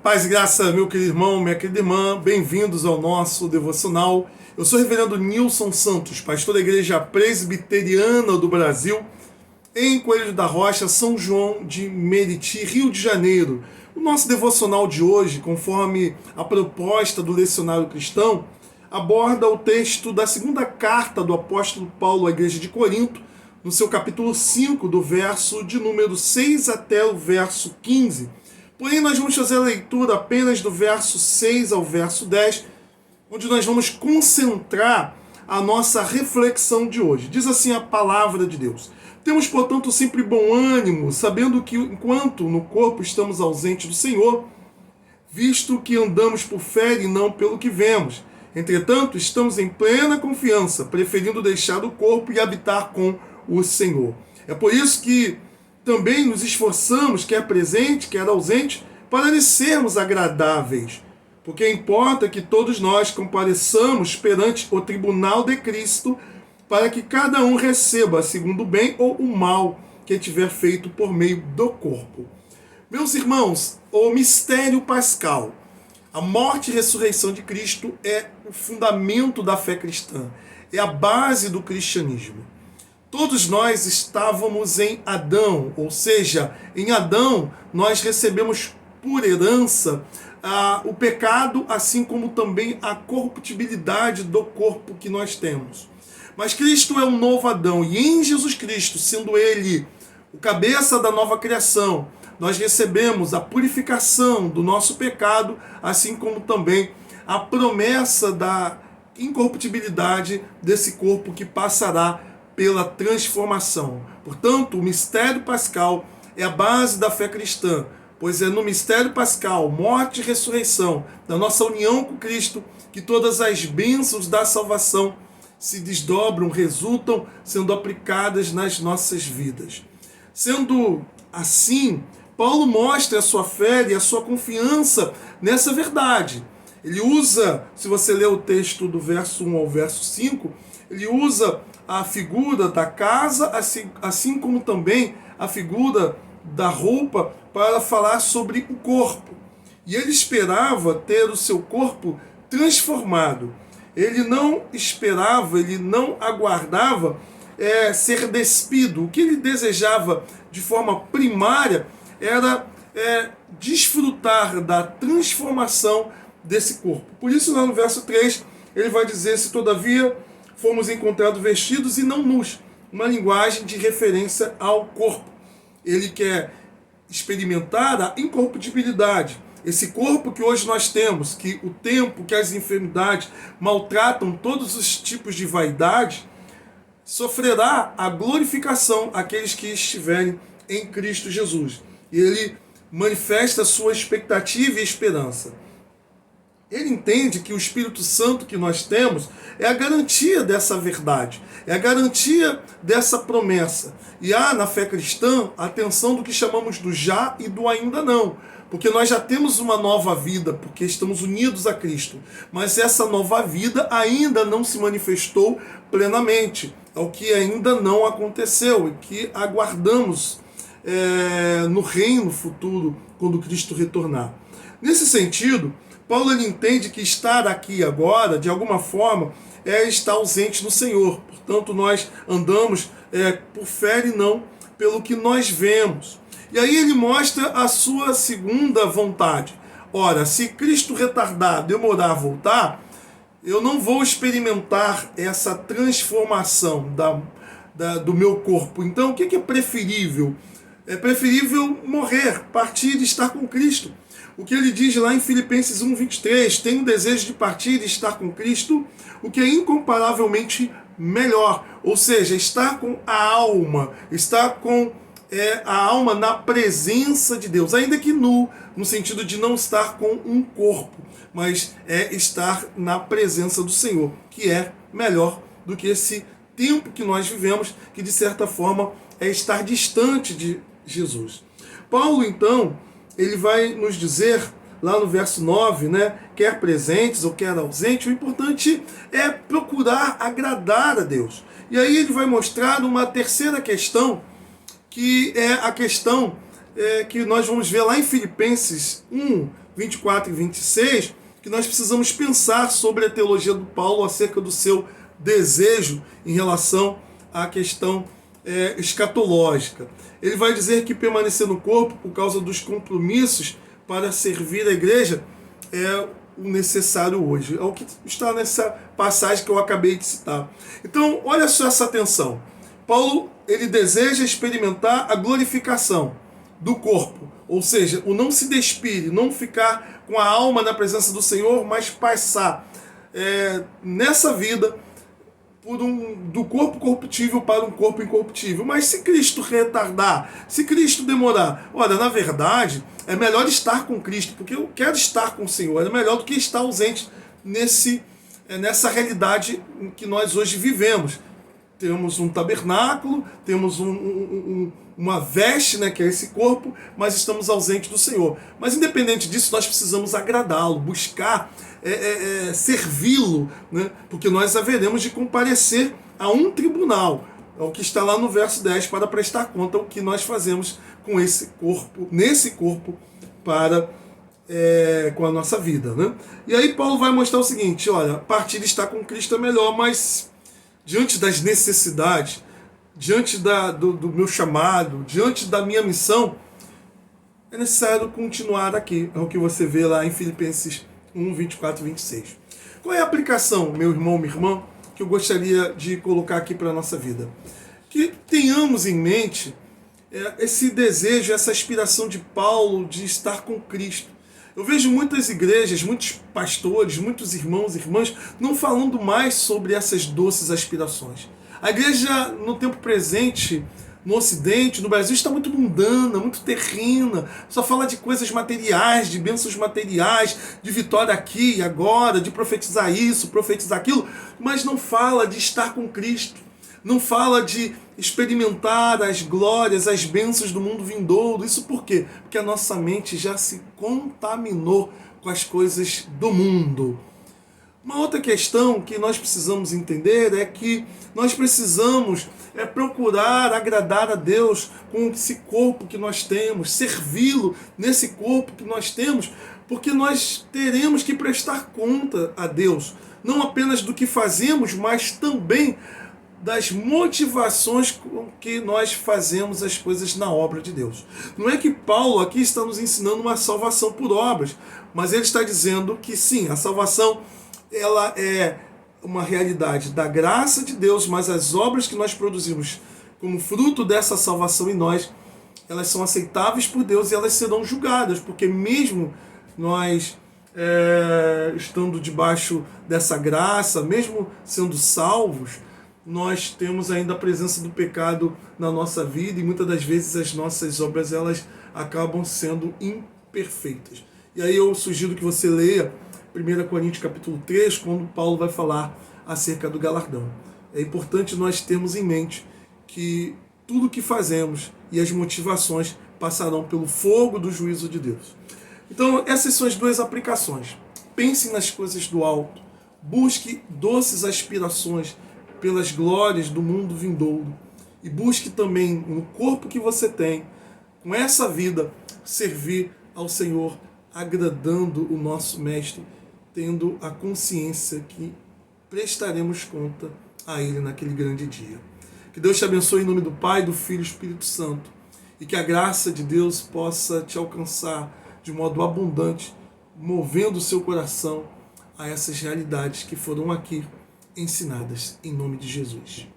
Paz e graça, meu querido irmão, minha querida irmã, bem-vindos ao nosso devocional. Eu sou o reverendo Nilson Santos, pastor da Igreja Presbiteriana do Brasil, em Coelho da Rocha, São João de Meriti, Rio de Janeiro. O nosso devocional de hoje, conforme a proposta do Lecionário Cristão, aborda o texto da segunda carta do apóstolo Paulo à Igreja de Corinto, no seu capítulo 5, do verso de número 6 até o verso 15. Porém, nós vamos fazer a leitura apenas do verso 6 ao verso 10, onde nós vamos concentrar a nossa reflexão de hoje. Diz assim a palavra de Deus: temos, portanto, sempre bom ânimo, sabendo que, enquanto no corpo estamos ausentes do Senhor, visto que andamos por fé e não pelo que vemos. Entretanto, estamos em plena confiança, preferindo deixar o corpo e habitar com o Senhor. É por isso que também nos esforçamos, quer presente, quer ausente, para lhe sermos agradáveis. Porque importa que todos nós compareçamos perante o tribunal de Cristo, para que cada um receba segundo o bem ou o mal que tiver feito por meio do corpo. Meus irmãos, o mistério pascal, a morte e ressurreição de Cristo é o fundamento da fé cristã, é a base do cristianismo. Todos nós estávamos em Adão, ou seja, em Adão nós recebemos por herança o pecado, assim como também a corruptibilidade do corpo que nós temos. Mas Cristo é um novo Adão, e em Jesus Cristo, sendo Ele o cabeça da nova criação, nós recebemos a purificação do nosso pecado, assim como também a promessa da incorruptibilidade desse corpo que passará pela transformação. Portanto, o mistério pascal é a base da fé cristã, pois é no mistério pascal, morte e ressurreição, da nossa união com Cristo, que todas as bênçãos da salvação se desdobram, resultam sendo aplicadas nas nossas vidas. Sendo assim, Paulo mostra a sua fé e a sua confiança nessa verdade. Ele usa, se você ler o texto do verso 1 ao verso 5, ele usa a figura da casa, assim como também a figura da roupa, para falar sobre o corpo. E ele esperava ter o seu corpo transformado. Ele não esperava, ele não aguardava ser despido. O que ele desejava de forma primária era desfrutar da transformação desse corpo. Por isso, lá no verso 3, ele vai dizer: se todavia fomos encontrados vestidos e não nus, uma linguagem de referência ao corpo. Ele quer experimentar a incorruptibilidade. Esse corpo que hoje nós temos, que o tempo, que as enfermidades maltratam todos os tipos de vaidade, sofrerá a glorificação aqueles que estiverem em Cristo Jesus. E ele manifesta a sua expectativa e esperança. Ele entende que o Espírito Santo que nós temos é a garantia dessa verdade, é a garantia dessa promessa. E há na fé cristã a atenção do que chamamos do já e do ainda não, porque nós já temos uma nova vida, porque estamos unidos a Cristo, mas essa nova vida ainda não se manifestou plenamente, é o que ainda não aconteceu e que aguardamos no reino futuro, quando Cristo retornar. Nesse sentido, Paulo ele entende que estar aqui agora, de alguma forma, é estar ausente no Senhor. Portanto, nós andamos por fé e não pelo que nós vemos. E aí ele mostra a sua segunda vontade. Ora, se Cristo retardar demorar a voltar, eu não vou experimentar essa transformação do meu corpo. Então, o que é preferível? É preferível morrer, partir e estar com Cristo. O que ele diz lá em Filipenses 1:23, tenho desejo de partir e estar com Cristo, o que é incomparavelmente melhor. Ou seja, estar com a alma, estar com a alma na presença de Deus, ainda que nu, no sentido de não estar com um corpo, mas estar na presença do Senhor, que é melhor do que esse tempo que nós vivemos, que de certa forma é estar distante de Jesus. Paulo, então, ele vai nos dizer, lá no verso 9, quer presentes ou quer ausentes, o importante é procurar agradar a Deus. E aí ele vai mostrar uma terceira questão, que é a questão que nós vamos ver lá em Filipenses 1, 24 e 26, que nós precisamos pensar sobre a teologia do Paulo acerca do seu desejo em relação à questão escatológica. Ele vai dizer que permanecer no corpo por causa dos compromissos para servir a igreja é o necessário hoje. É o que está nessa passagem que eu acabei de citar. Então, olha só essa atenção. Paulo, ele deseja experimentar a glorificação do corpo, ou seja, o não se despir, não ficar com a alma na presença do Senhor, mas passar nessa vida do corpo corruptível para um corpo incorruptível. Mas se Cristo retardar, se Cristo demorar, olha, na verdade, é melhor estar com Cristo, porque eu quero estar com o Senhor, é melhor do que estar ausente nessa realidade que nós hoje vivemos. Temos um tabernáculo, temos uma veste, né, que é esse corpo, mas estamos ausentes do Senhor. Mas independente disso, nós precisamos agradá-lo, buscar servi-lo, né, porque nós haveremos de comparecer a um tribunal, é o que está lá no verso 10, para prestar conta o que nós fazemos com esse corpo, nesse corpo, com a nossa vida. Né? E aí Paulo vai mostrar o seguinte, olha, partir de estar com Cristo é melhor, mas diante das necessidades, diante do meu chamado, diante da minha missão, é necessário continuar aqui. É o que você vê lá em Filipenses 1, 24 e 26. Qual é a aplicação, meu irmão, minha irmã, que eu gostaria de colocar aqui para a nossa vida? Que tenhamos em mente esse desejo, essa aspiração de Paulo de estar com Cristo. Eu vejo muitas igrejas, muitos pastores, muitos irmãos e irmãs não falando mais sobre essas doces aspirações. A igreja, no tempo presente, no Ocidente, no Brasil, está muito mundana, muito terrena, só fala de coisas materiais, de bênçãos materiais, de vitória aqui e agora, de profetizar isso, profetizar aquilo, mas não fala de estar com Cristo, não fala de experimentar as glórias, as bênçãos do mundo vindouro. Isso por quê? Porque a nossa mente já se contaminou com as coisas do mundo. Uma outra questão que nós precisamos entender é que nós precisamos procurar agradar a Deus com esse corpo que nós temos, servi-lo nesse corpo que nós temos, porque nós teremos que prestar conta a Deus, não apenas do que fazemos, mas também das motivações com que nós fazemos as coisas na obra de Deus. Não é que Paulo aqui está nos ensinando uma salvação por obras, mas ele está dizendo que sim, a salvação ela é uma realidade da graça de Deus, mas as obras que nós produzimos como fruto dessa salvação em nós, elas são aceitáveis por Deus e elas serão julgadas, porque mesmo nós estando debaixo dessa graça, mesmo sendo salvos, nós temos ainda a presença do pecado na nossa vida e muitas das vezes as nossas obras elas acabam sendo imperfeitas. E aí eu sugiro que você leia 1 Coríntios capítulo 3, quando Paulo vai falar acerca do galardão. É importante nós termos em mente que tudo o que fazemos e as motivações passarão pelo fogo do juízo de Deus. Então essas são as duas aplicações. Pense nas coisas do alto, busque doces aspirações pelas glórias do mundo vindouro e busque também no corpo que você tem, com essa vida, servir ao Senhor, agradando o nosso Mestre, tendo a consciência que prestaremos conta a Ele naquele grande dia. Que Deus te abençoe em nome do Pai, do Filho e do Espírito Santo, e que a graça de Deus possa te alcançar de modo abundante, movendo o seu coração a essas realidades que foram aqui ensinadas em nome de Jesus.